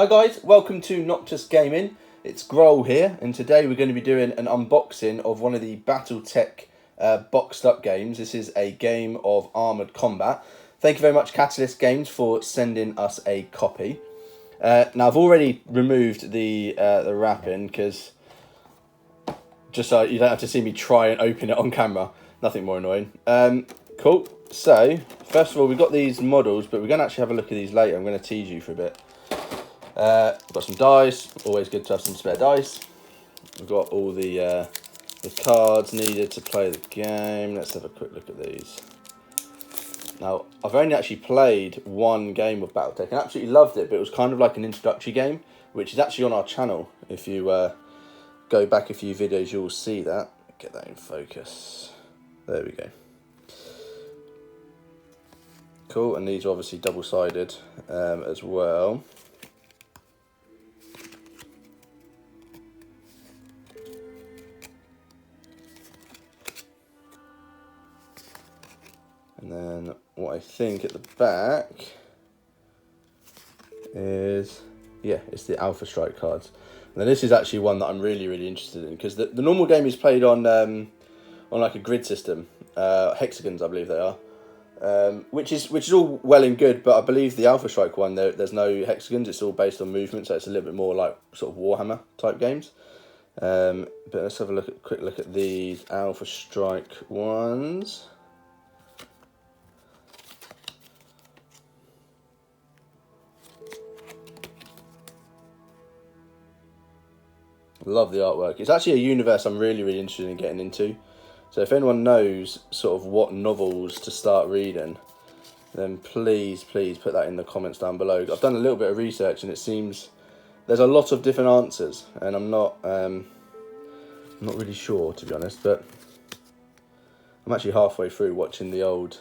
Hi guys, welcome to Noctis Gaming. It's Ghroll here, and today we're going to be doing an unboxing of one of the Battletech boxed up games. This is a game of Armoured combat. Thank you very much Catalyst Games for sending us a copy. Now I've already removed the wrapping because just so you don't have to see me try and open it on camera. Nothing more annoying. Cool. So first of all, we've got these models, but we're going to actually have a look at these later. I'm going to tease you for a bit. We've got some dice, always good to have some spare dice. We've got all the cards needed to play the game. Let's have a quick look at these. Now, I've only actually played one game of Battletech and absolutely loved it, but it was kind of like an introductory game, which is actually on our channel. If you go back a few videos, you'll see that. Get that in focus. There we go. Cool, and these are obviously double-sided as well. And then what I think at the back is, yeah, it's the Alpha Strike cards. Now this is actually one that I'm really interested in, because the normal game is played on like a grid system, hexagons I believe they are, which is all well and good, but I believe the Alpha Strike one there's no hexagons. It's all based on movement, so it's a little bit more like sort of Warhammer type games. But let's have a quick look at these Alpha Strike ones. Love the artwork. It's actually a universe I'm really interested in getting into. So if anyone knows sort of what novels to start reading, then please put that in the comments down below. I've done a little bit of research and it seems there's a lot of different answers, and I'm not really sure, to be honest, but I'm actually halfway through watching the old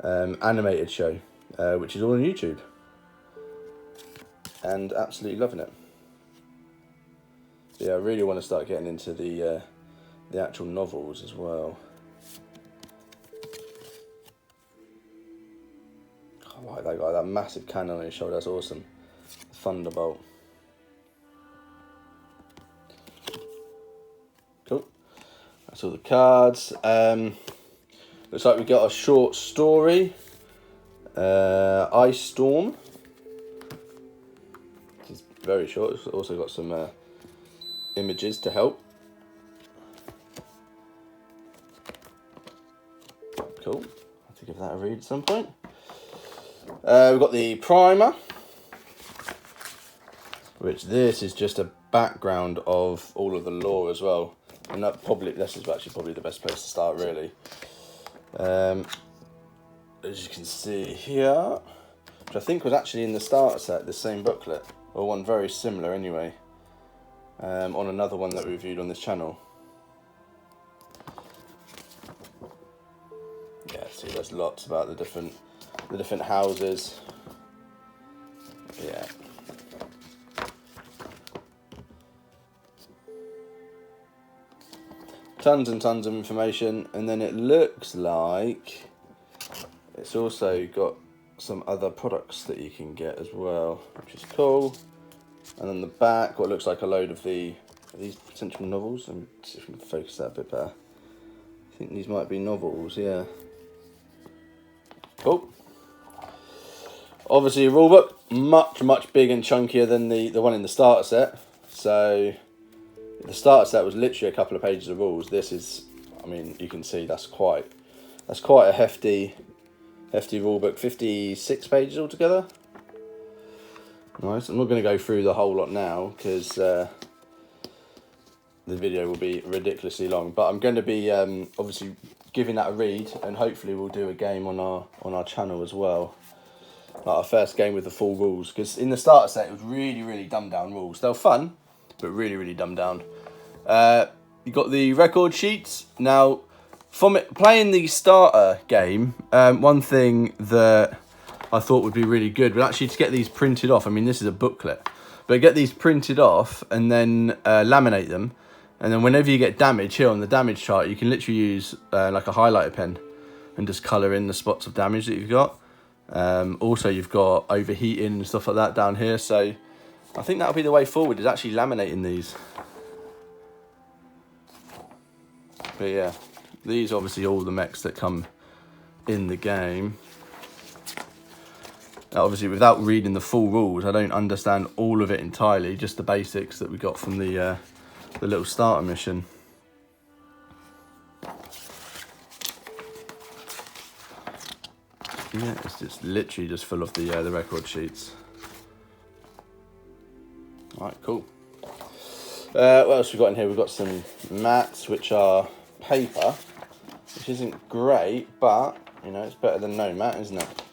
animated show, which is all on YouTube, and absolutely loving it. Yeah, I really want to start getting into the actual novels as well. I like that guy, that massive cannon on his shoulder, that's awesome. Thunderbolt. Cool. That's all the cards. Looks like we got a short story. Ice Storm. It's very short. It's also got some images to help. Cool. I'll have to give that a read at some point. We've got the primer, which this is just a background of all of the lore as well, and this is actually probably the best place to start, really. As you can see here, which I think was actually in the starter set, the same booklet, or one very similar anyway. On another one that we reviewed on this channel. Yeah, see, there's lots about the different houses. Yeah. Tons and tons of information, and then it looks like it's also got some other products that you can get as well, which is cool. And then the back, what looks like a load of these potential novels. Let me see if we can focus that a bit better. I think these might be novels, yeah. Cool. Obviously a rulebook, much bigger and chunkier than the one in the starter set. So the starter set was literally a couple of pages of rules. This is, I mean, you can see that's quite a hefty rulebook. 56 pages altogether. Nice. I'm not going to go through the whole lot now because the video will be ridiculously long. But I'm going to be obviously giving that a read, and hopefully we'll do a game on our channel as well. Like our first game with the full rules, because in the starter set it was really dumbed down rules. They were fun, but really dumbed down. You got the record sheets. Now, from playing the starter game, one thing that I thought would be really good would actually to get these printed off. I mean, this is a booklet, but get these printed off and then laminate them, and then whenever you get damage here on the damage chart, you can literally use like a highlighter pen and just colour in the spots of damage that you've got. Also, you've got overheating and stuff like that down here, so I think that'll be the way forward, is actually laminating these. But yeah, these are obviously all the mechs that come in the game. Now, obviously, without reading the full rules, I don't understand all of it entirely, just the basics that we got from the little starter mission. Yeah, it's just literally just full of the record sheets. Alright, cool. What else we got in here? We've got some mats, which are paper, which isn't great, but, you know, it's better than no mat, isn't it?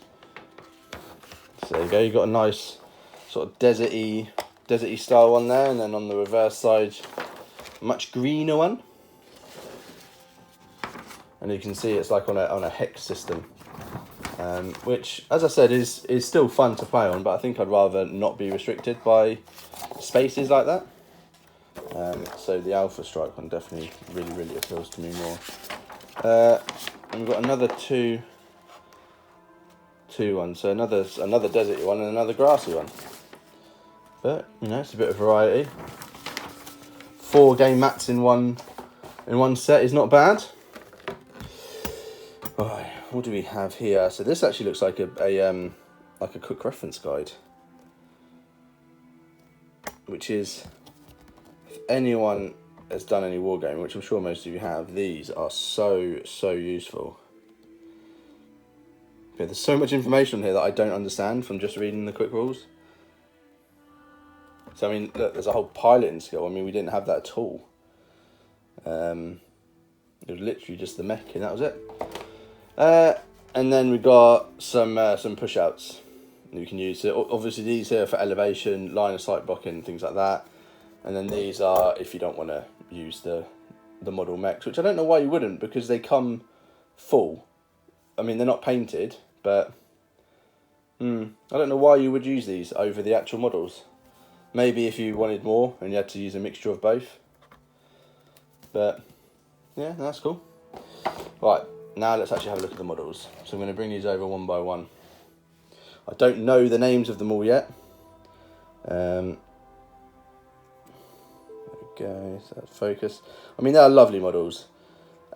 So there you go, you've got a nice sort of deserty style one there, and then on the reverse side, a much greener one. And you can see it's like on a hex system, which, as I said, is still fun to play on, but I think I'd rather not be restricted by spaces like that. So the Alpha Strike one definitely really appeals to me more. And we've got another two ones, so another deserty one and another grassy one. But you know, it's a bit of variety. 4 game mats in one set is not bad. Right, what do we have here? So this actually looks like a quick reference guide, which is, if anyone has done any wargaming, which I'm sure most of you have, these are so useful. Yeah, there's so much information here that I don't understand from just reading the quick rules. So I mean, look, there's a whole piloting skill. I mean, we didn't have that at all. It was literally just the mech, and that was it. And then we got some pushouts that you can use. So obviously these here are for elevation, line of sight blocking, things like that. And then these are if you don't want to use the model mechs, which I don't know why you wouldn't, because they come full. I mean, they're not painted, but I don't know why you would use these over the actual models. Maybe if you wanted more and you had to use a mixture of both. But yeah, that's cool. Right, now let's actually have a look at the models. So I'm going to bring these over one by one. I don't know the names of them all yet. There we go, so that's focus. I mean, they're lovely models.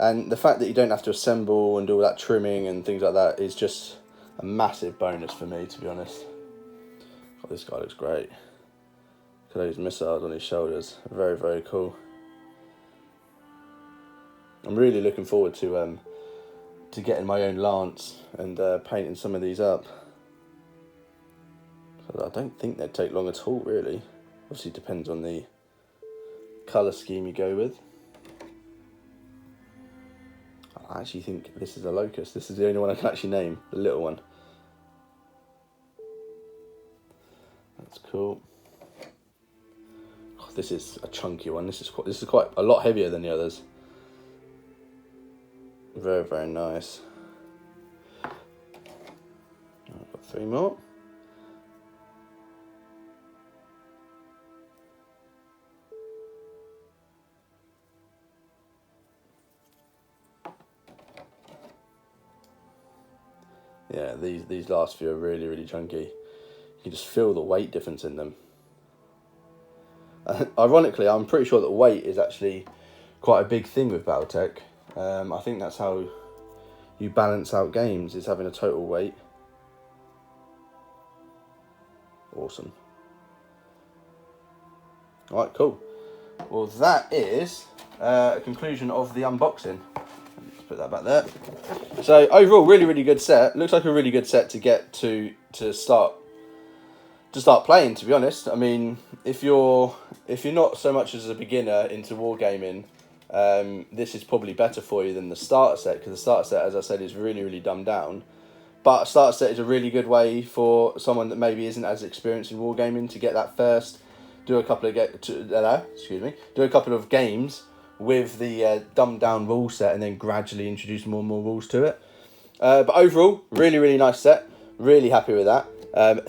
And the fact that you don't have to assemble and do all that trimming and things like that is just a massive bonus for me, to be honest. God, this guy looks great. Look at those missiles on his shoulders. Very cool. I'm really looking forward to getting my own lance and painting some of these up. So I don't think they'd take long at all, really. Obviously, it depends on the colour scheme you go with. I actually think this is a locust. This is the only one I can actually name, the little one. That's cool. Oh, this is a chunky one. This is quite a lot heavier than the others. Very nice. I've got 3 more. Yeah, these last few are really chunky. You can just feel the weight difference in them. Ironically, I'm pretty sure that weight is actually quite a big thing with Battletech. I think that's how you balance out games, is having a total weight. Awesome. Alright, cool. Well, that is a conclusion of the unboxing. Let's put that back there. So overall, really good set. Looks like a really good set to get to start playing, to be honest. I mean, if you're not so much as a beginner into wargaming, this is probably better for you than the starter set, because the starter set, as I said, is really dumbed down. But a starter set is a really good way for someone that maybe isn't as experienced in wargaming to get that first, do a couple of games with the dumbed down rule set, and then gradually introduce more and more rules to it. But overall, really nice set. Really happy with that.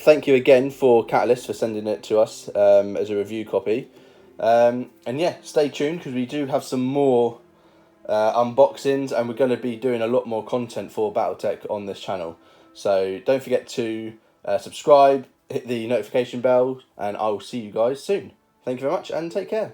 Thank you again for Catalyst for sending it to us as a review copy. And yeah, stay tuned, because we do have some more unboxings, and we're going to be doing a lot more content for Battletech on this channel. So don't forget to subscribe, hit the notification bell, and I will see you guys soon. Thank you very much and take care.